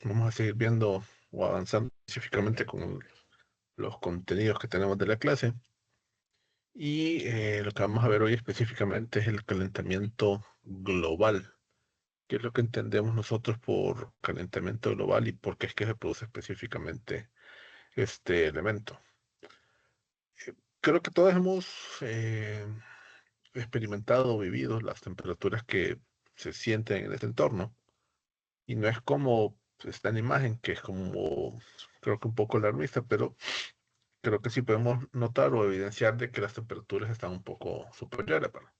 vamos a seguir viendo o avanzando específicamente con los contenidos que tenemos de la clase. Y lo que vamos a ver hoy específicamente es el calentamiento global. ¿Qué es lo que entendemos nosotros por calentamiento global y por qué es que se produce específicamente este elemento? Creo que todos hemos experimentado o vivido las temperaturas que se sienten en este entorno. Y no es como esta imagen, que es como, creo que un poco alarmista, pero creo que sí podemos notar o evidenciar de que las temperaturas están un poco superiores, ¿verdad?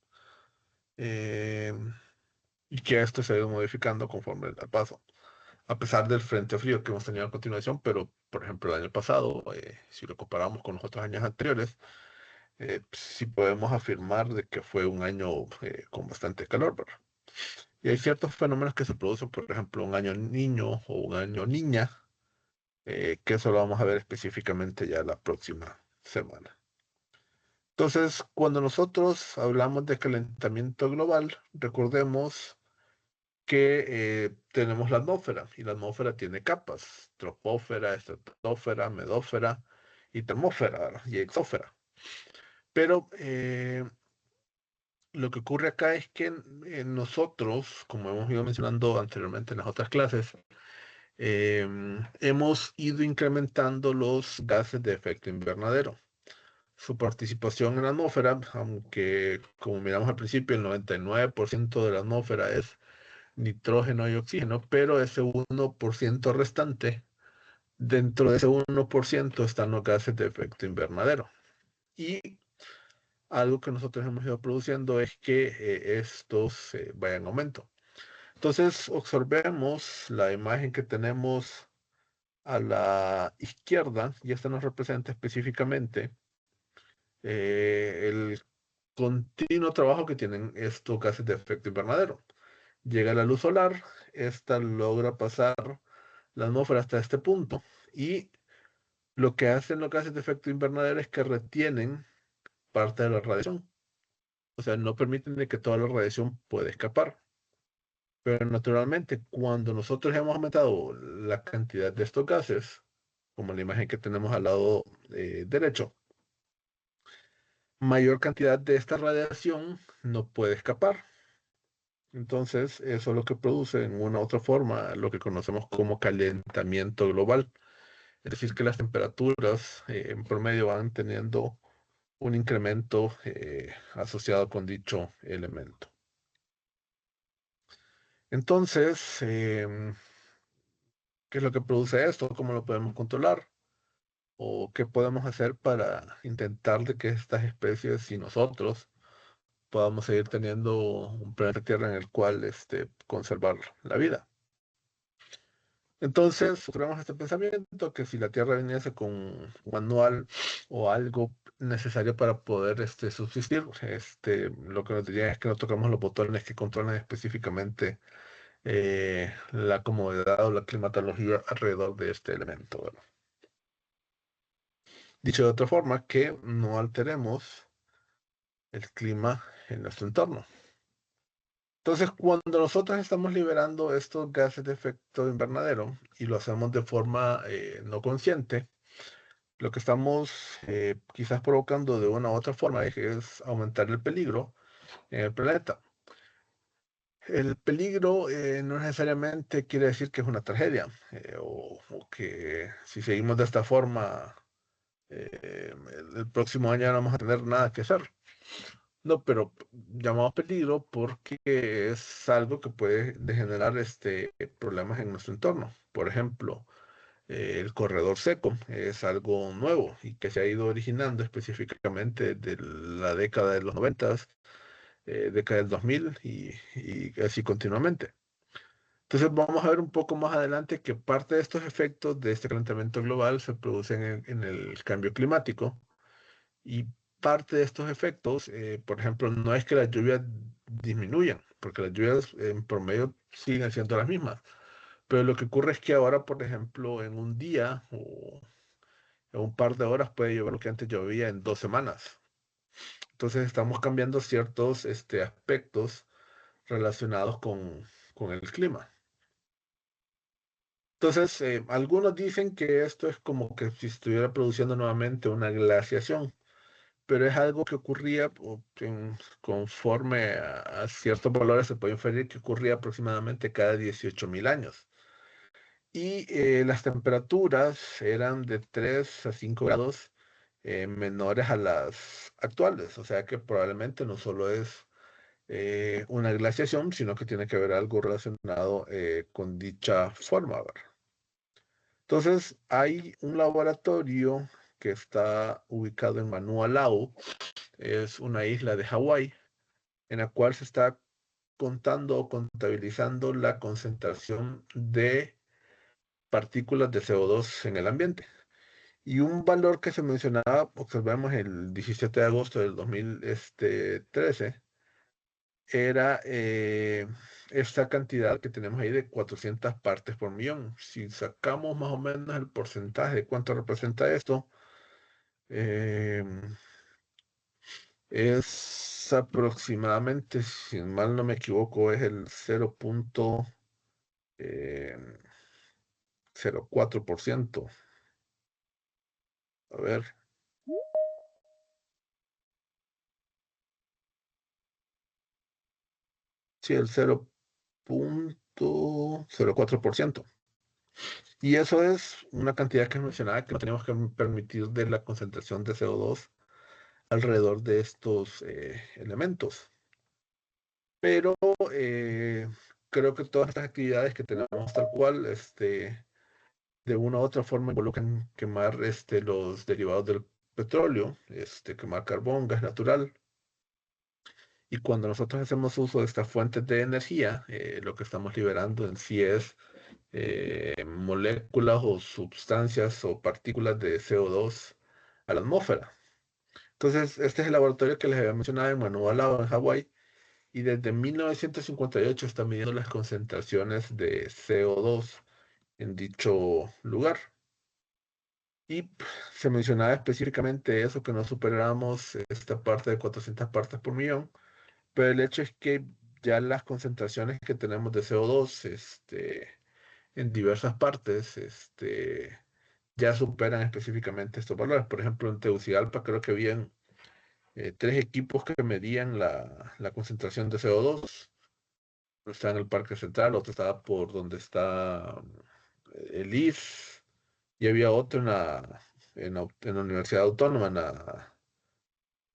Eh, y que esto se ha ido modificando conforme al paso. A pesar del frente frío que hemos tenido a continuación, pero por ejemplo el año pasado, si lo comparamos con los otros años anteriores, sí podemos afirmar de que fue un año con bastante calor, ¿verdad? Y hay ciertos fenómenos que se producen, por ejemplo, un año niño o un año niña, que eso lo vamos a ver específicamente ya la próxima semana. Entonces, cuando nosotros hablamos de calentamiento global, recordemos que tenemos la atmósfera y la atmósfera tiene capas: troposfera, estratosfera, medósfera y termósfera, ¿verdad? Y exósfera. Pero lo que ocurre acá es que nosotros, como hemos ido mencionando anteriormente en las otras clases, hemos ido incrementando los gases de efecto invernadero. Su participación en la atmósfera, aunque como miramos al principio, el 99% de la atmósfera es nitrógeno y oxígeno, pero ese 1% restante, dentro de ese 1% están los gases de efecto invernadero. Y algo que nosotros hemos ido produciendo es que estos vayan en aumento. Entonces, observemos la imagen que tenemos a la izquierda, y esta nos representa específicamente el continuo trabajo que tienen estos gases de efecto invernadero. Llega la luz solar, esta logra pasar la atmósfera hasta este punto, y lo que hacen los gases de efecto invernadero es que retienen parte de la radiación. O sea, no permiten de que toda la radiación pueda escapar. Pero naturalmente, cuando nosotros hemos aumentado la cantidad de estos gases, como la imagen que tenemos al lado derecho, mayor cantidad de esta radiación no puede escapar. Entonces, eso es lo que produce en una u otra forma lo que conocemos como calentamiento global. Es decir, que las temperaturas en promedio van teniendo un incremento asociado con dicho elemento. Entonces, ¿qué es lo que produce esto? ¿Cómo lo podemos controlar? ¿O qué podemos hacer para intentar de que estas especies y nosotros podamos seguir teniendo un planeta Tierra en el cual conservar la vida? Entonces, tenemos este pensamiento que si la Tierra viniese con un manual o algo necesario para poder subsistir, lo que nos diría es que no tocamos los botones que controlan específicamente la comodidad o la climatología alrededor de este elemento, ¿verdad? Dicho de otra forma, que no alteremos el clima en nuestro entorno. Entonces, cuando nosotros estamos liberando estos gases de efecto invernadero y lo hacemos de forma no consciente, lo que estamos quizás provocando de una u otra forma es aumentar el peligro en el planeta. El peligro no necesariamente quiere decir que es una tragedia, o que si seguimos de esta forma, el próximo año no vamos a tener nada que hacer. No, pero llamamos peligro porque es algo que puede degenerar problemas en nuestro entorno. Por ejemplo, el corredor seco es algo nuevo y que se ha ido originando específicamente desde la década de los 90, década del 2000 y así continuamente. Entonces vamos a ver un poco más adelante que parte de estos efectos de este calentamiento global se producen en el cambio climático, y parte de estos efectos, por ejemplo, no es que las lluvias disminuyan, porque las lluvias en promedio siguen siendo las mismas, pero lo que ocurre es que ahora, por ejemplo, en un día o en un par de horas puede llover lo que antes llovía en 2 semanas. Entonces estamos cambiando ciertos aspectos relacionados con el clima. Entonces, algunos dicen que esto es como que si estuviera produciendo nuevamente una glaciación, pero es algo que ocurría conforme a ciertos valores se puede inferir que ocurría aproximadamente cada 18.000 años. Y las temperaturas eran de 3 a 5 grados menores a las actuales, o sea que probablemente no solo es una glaciación, sino que tiene que haber algo relacionado con dicha forma, ¿verdad? Entonces, hay un laboratorio que está ubicado en Manualao, es una isla de Hawái, en la cual se está contando o contabilizando la concentración de partículas de CO2 en el ambiente. Y un valor que se mencionaba, observamos el 17 de agosto del 2013, era esta cantidad que tenemos ahí de 400 partes por millón. Si sacamos más o menos el porcentaje de cuánto representa esto, eh, es aproximadamente, si mal no me equivoco, es el 0.04%. A ver, sí, el 0.04%. Y eso es una cantidad que mencionaba que no tenemos que permitir de la concentración de CO2 alrededor de estos elementos. Pero creo que todas estas actividades que tenemos tal cual, de una u otra forma involucran quemar los derivados del petróleo, quemar carbón, gas natural. Y cuando nosotros hacemos uso de estas fuentes de energía, lo que estamos liberando en sí es moléculas o sustancias o partículas de CO2 a la atmósfera. Entonces, este es el laboratorio que les había mencionado en Manualao, en Hawái, y desde 1958 está midiendo las concentraciones de CO2 en dicho lugar. Y se mencionaba específicamente eso, que no superáramos esta parte de 400 partes por millón, pero el hecho es que ya las concentraciones que tenemos de CO2 en diversas partes ya superan específicamente estos valores. Por ejemplo, en Tegucigalpa creo que habían tres equipos que medían la concentración de CO2. Uno está en el Parque Central, otro estaba por donde está el IS, y había otro en la Universidad Autónoma,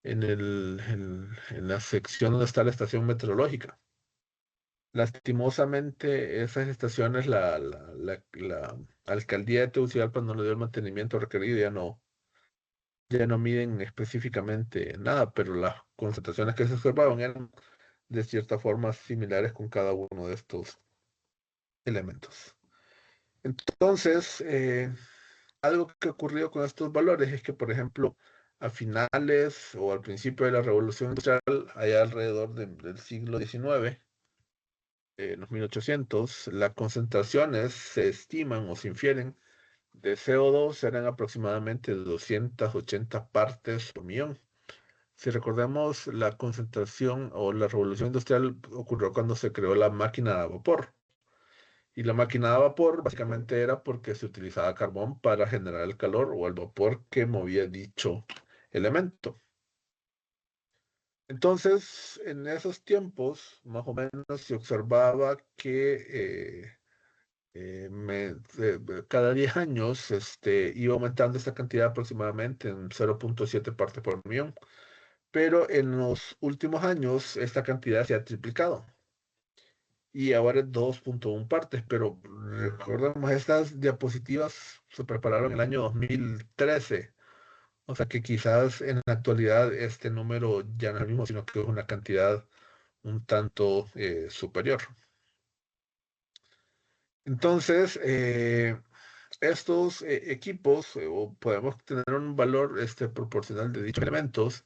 en la sección donde está la estación meteorológica. Lastimosamente, esas estaciones, la alcaldía de Tegucigalpa no le dio el mantenimiento requerido, ya no miden específicamente nada, pero las concentraciones que se observaban eran de cierta forma similares con cada uno de estos elementos. Entonces, algo que ocurrió con estos valores es que, por ejemplo, a finales o al principio de la Revolución Industrial, allá alrededor del siglo XIX, en los 1800, las concentraciones se estiman o se infieren de CO2 eran aproximadamente 280 partes por millón. Si recordamos, la concentración o la revolución industrial ocurrió cuando se creó la máquina a vapor. Y la máquina a vapor básicamente era porque se utilizaba carbón para generar el calor o el vapor que movía dicho elemento. Entonces, en esos tiempos, más o menos se observaba que cada 10 años iba aumentando esta cantidad aproximadamente en 0.7 partes por millón. Pero en los últimos años esta cantidad se ha triplicado y ahora es 2.1 partes, pero recordemos, estas diapositivas se prepararon en el año 2013, o sea que quizás en la actualidad este número ya no es el mismo, sino que es una cantidad un tanto superior. Entonces, estos equipos o podemos tener un valor proporcional de dichos elementos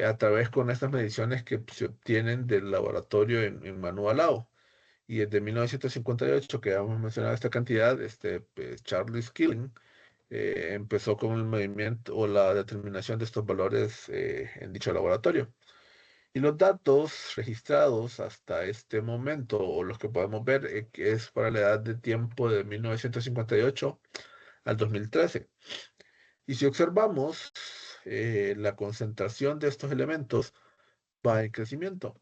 a través con estas mediciones que se obtienen del laboratorio en Manualao. Y desde 1958, que hemos mencionado esta cantidad, Charles Killing empezó con el movimiento o la determinación de estos valores en dicho laboratorio. Y los datos registrados hasta este momento, o los que podemos ver, que es para la edad de tiempo de 1958 al 2013. Y si observamos, la concentración de estos elementos va en crecimiento.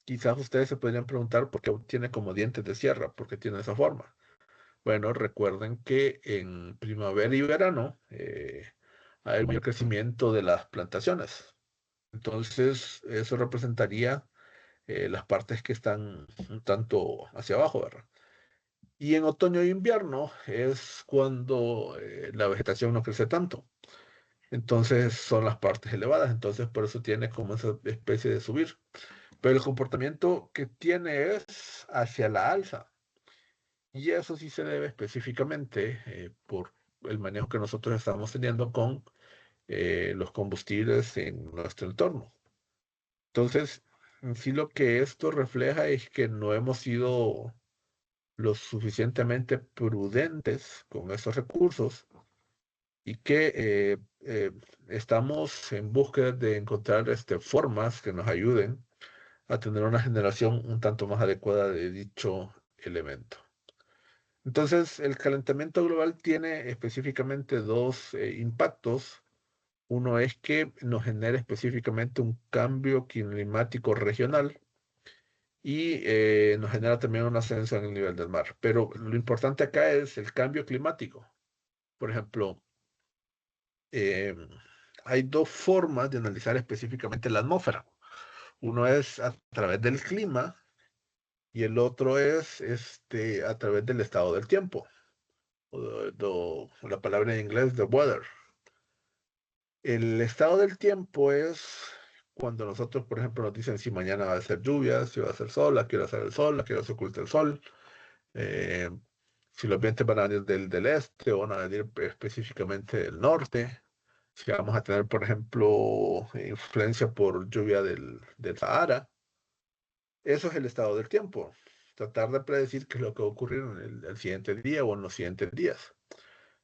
Quizás ustedes se podrían preguntar por qué tiene como dientes de sierra, por qué tiene esa forma. Bueno, recuerden que en primavera y verano hay un mayor crecimiento de las plantaciones. Entonces, eso representaría las partes que están un tanto hacia abajo, ¿verdad? Y en otoño e invierno es cuando la vegetación no crece tanto. Entonces son las partes elevadas, entonces por eso tiene como esa especie de subir. Pero el comportamiento que tiene es hacia la alza. Y eso sí se debe específicamente por el manejo que nosotros estamos teniendo con los combustibles en nuestro entorno. Entonces, en sí lo que esto refleja es que no hemos sido lo suficientemente prudentes con esos recursos y que estamos en búsqueda de encontrar formas que nos ayuden a tener una generación un tanto más adecuada de dicho elemento. Entonces, el calentamiento global tiene específicamente dos impactos. Uno es que nos genera específicamente un cambio climático regional y nos genera también un ascenso en el nivel del mar. Pero lo importante acá es el cambio climático. Por ejemplo, eh, hay dos formas de analizar específicamente la atmósfera. Uno es a través del clima y el otro es a través del estado del tiempo, o la palabra en inglés, the weather. El estado del tiempo es cuando nosotros, por ejemplo, nos dicen si mañana va a ser lluvia, si va a ser sol, a qué hora sale el sol, a qué hora se oculta el sol, eh, si los vientos van a venir del este o van a venir específicamente del norte, si vamos a tener, por ejemplo, influencia por lluvia del Sahara. Eso es el estado del tiempo. Tratar de predecir qué es lo que va a ocurrir en el siguiente día o en los siguientes días.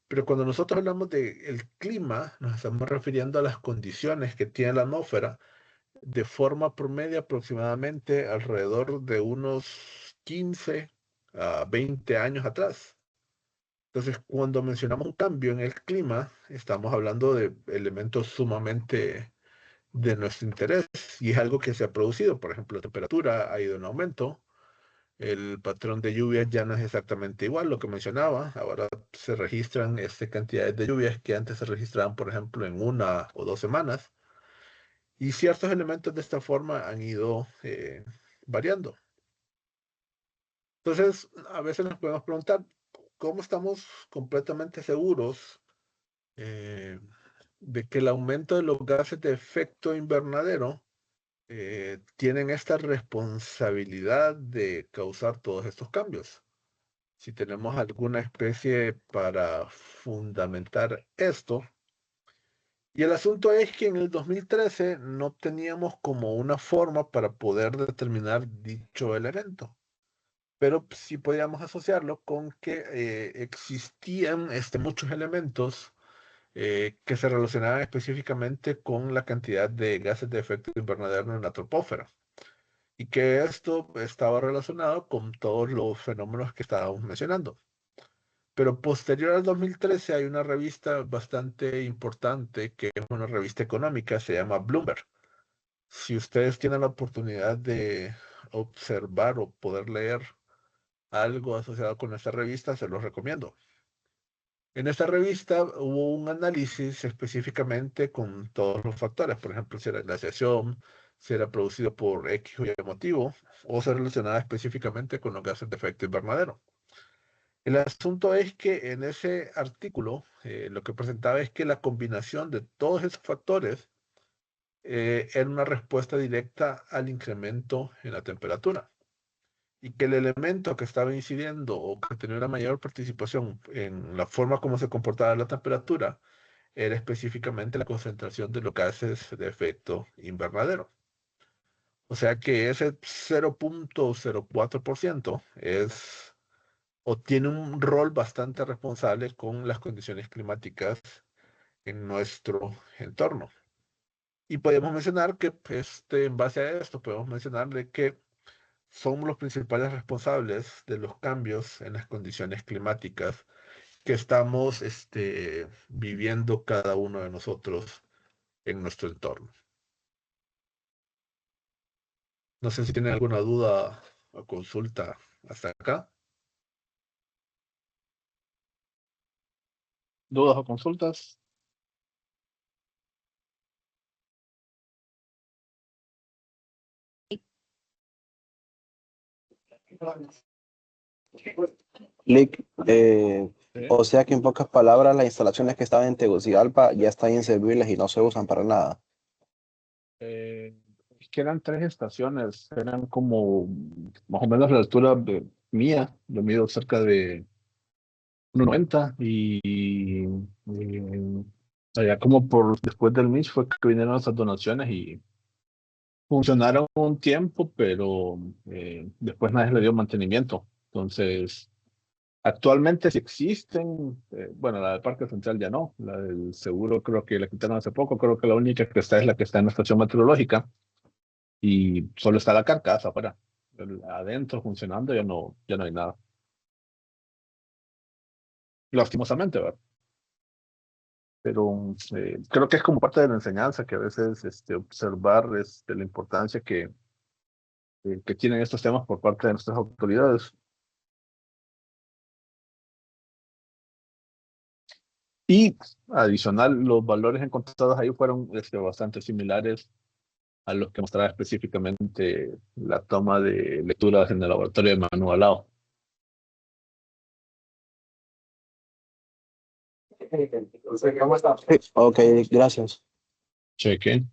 Pero cuando nosotros hablamos del clima, nos estamos refiriendo a las condiciones que tiene la atmósfera de forma promedio aproximadamente alrededor de unos 15 a 20 años atrás. Entonces, cuando mencionamos un cambio en el clima, estamos hablando de elementos sumamente de nuestro interés y es algo que se ha producido. Por ejemplo, la temperatura ha ido en aumento, el patrón de lluvias ya no es exactamente igual, lo que mencionaba. Ahora se registran cantidades de lluvias que antes se registraban, por ejemplo, en 1 o 2 semanas. Y ciertos elementos de esta forma han ido variando. Entonces, a veces nos podemos preguntar, ¿cómo estamos completamente seguros eh, de que el aumento de los gases de efecto invernadero tienen esta responsabilidad de causar todos estos cambios? Si tenemos alguna especie para fundamentar esto. Y el asunto es que en el 2013 no teníamos como una forma para poder determinar dicho elemento, pero sí podíamos asociarlo con que existían muchos elementos que se relacionaban específicamente con la cantidad de gases de efecto invernadero en la troposfera y que esto estaba relacionado con todos los fenómenos que estábamos mencionando. Pero posterior al 2013 hay una revista bastante importante que es una revista económica, se llama Bloomberg. Si ustedes tienen la oportunidad de observar o poder leer algo asociado con esta revista, se los recomiendo. En esta revista hubo un análisis específicamente con todos los factores, por ejemplo, si era glaciación, si era producido por X o Y motivo, o se relacionaba específicamente con los gases de efecto invernadero. El asunto es que en ese artículo lo que presentaba es que la combinación de todos esos factores era una respuesta directa al incremento en la temperatura y que el elemento que estaba incidiendo o que tenía una mayor participación en la forma como se comportaba la temperatura era específicamente la concentración de los gases de efecto invernadero. O sea que ese 0,04% es o tiene un rol bastante responsable con las condiciones climáticas en nuestro entorno. Y podemos mencionar que, en base a esto, podemos mencionar de que somos los principales responsables de los cambios en las condiciones climáticas que estamos viviendo cada uno de nosotros en nuestro entorno. No sé si tienen alguna duda o consulta hasta acá. ¿Dudas o consultas? Lick, Sí. o sea que en pocas palabras las instalaciones que estaban en Tegucigalpa ya están inservibles y no se usan para nada. Es que eran 3 estaciones, eran como más o menos la altura mía, yo mido cerca de 1,90 y allá como por después del Mitch fue que vinieron esas donaciones y funcionaron un tiempo, pero después nadie le dio mantenimiento. Entonces, actualmente sí existen, bueno, la del Parque Central ya no, la del seguro creo que la quitaron hace poco, creo que la única que está es la que está en la estación meteorológica y solo está la carcasa afuera. Adentro funcionando ya no hay nada. Lastimosamente, ¿verdad? Pero creo que es como parte de la enseñanza que a veces observar la importancia que tienen estos temas por parte de nuestras autoridades. Y adicional, los valores encontrados ahí fueron bastante similares a los que mostraba específicamente la toma de lecturas en el laboratorio de Manu Alao. Sí, ok, gracias. Cheque.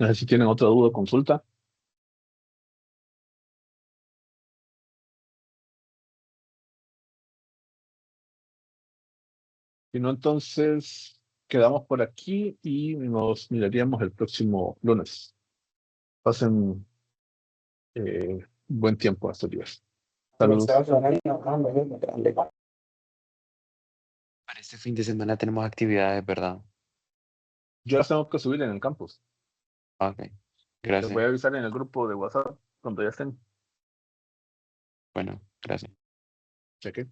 No sé si tienen otra duda o consulta. Si no, entonces quedamos por aquí y nos miraríamos el próximo lunes. Pasen buen tiempo estos días. Saludos. Para este fin de semana tenemos actividades, ¿verdad? Yo las tengo que subir en el campus. Ok, Les voy gracias. a avisar en el grupo de WhatsApp cuando ya estén. Bueno, gracias. Cheque.